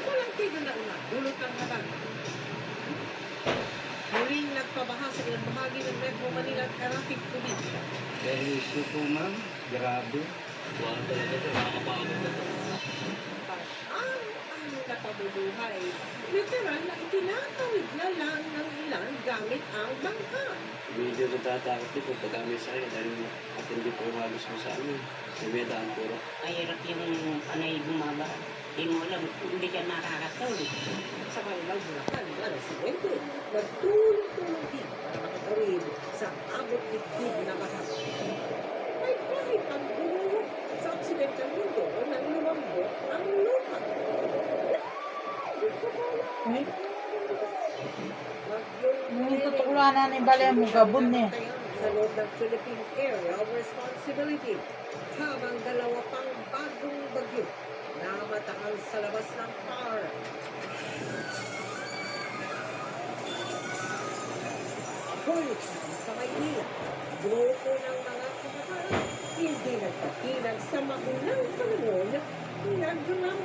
Walang tigil na una, dulot ng hatag. Muling nagpabaha sa ilang bahagi ng Metro Manila Traffic Police. Very issue po, ma'am. Grabe. Buwan talaga ito, nakakapagod na ito. Ang nakabuluhay, literal na itinatawid na lang ng ilan gamit ang bangka. Medyo natatakot din po pag kami sa akin dahil at hindi po halos mo sa amin. Sa medaan puro. Mahirap yung panay bumaba. Hindi mo alam, hindi ka nakakatawid. Sa kanilang Bulacan, alas 20, nagtulong-tulong din para makatawid sa abot nitid na baha. May kahit ang bumulok sa Occidental Mindoro nang lumambot ang lupa. Nung tutukulan na ni Bale mo, gabon niya. Sa loob ng Philippine Area of Responsibility, habang dalawa pang bagong bagyo namatakan sa labas ng PAR. Bulit sa Maynila, grupo ng mga kumakain, hindi nagpatinag sa magulang panahon, naglambulan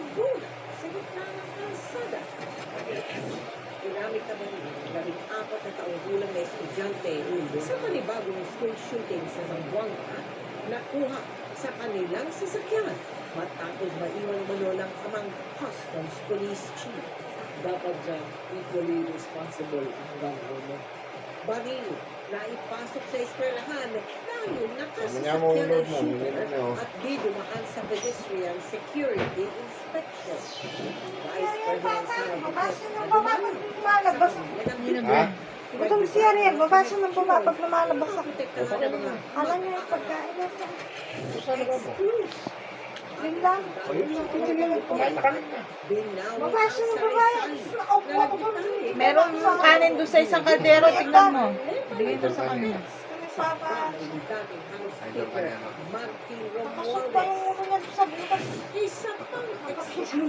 sa gitna ng kalsada. Ginamit naman ng 4 na taong gulang na estudyante sa panibagong school shooting sa Zamboanga, nakuha sa kanilang sasakyan matapos maiwan mano ng amang customs police chief. Dapat dyan equally responsible ang gano'n. Baril na ipasok sa eskwelahan dahil nakasasakyan ng shooter at di dumaan sa pedestrian security inspection. Vice President Sara Duterte na Lumalabas. Ha? Itong siya rin, babasa ng baba pag lumalabas ako. protektahan ng mga Alam niyo yung pagkain na sa... Saan ka ba? Yun lang. Babasa ng baba. Naupo ako doon. Meron kanin doon sa isang kaldero, tingnan mo. Bigay doon sa kanya. Papa. Martin Pasok pa yung ulo niya sa butas. Isa pang exclusive.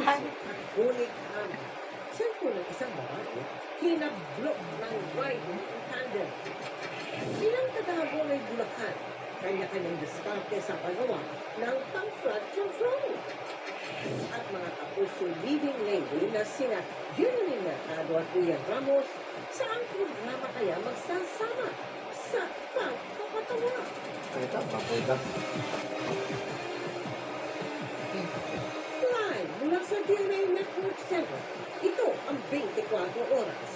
Ngunit ang cellphone ng isang babae, hinablok ng riding in tandem. Ilang tagahabol ay Bulacan, kanya-kanyang diskarte sa paggawa ng pang-flood control. At mga kapuso leading lady na sina Jeremy Mercado at Ian Ramos, saan programa kaya magsasama sa pagpapatawa? Ito, papunta. Live mula sa DMA Network Center, ito ang 24 oras.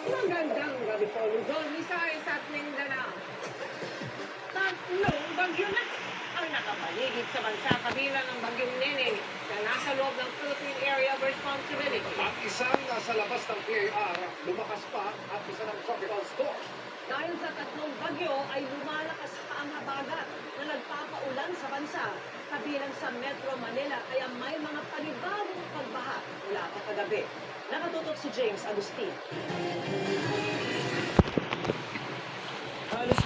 Magandang gabi po, Luzon, Visayas at Mindanao. Tatlong bagyo na ang nakapaligid sa bansa kabilang ng bagyong Nene na nasa loob ng Philippine Area of Responsibility. Ang isang nasa labas ng PAR, lumakas pa at isa ng tropical storm. Dahil sa tatlong bagyo ay lumalakas pa ang habagat na nagpapaulan sa bansa. Kabilang sa Metro Manila kaya may mga panibagong pagbaha mula pa kagabi. Nakatutok si James Agustin. Halos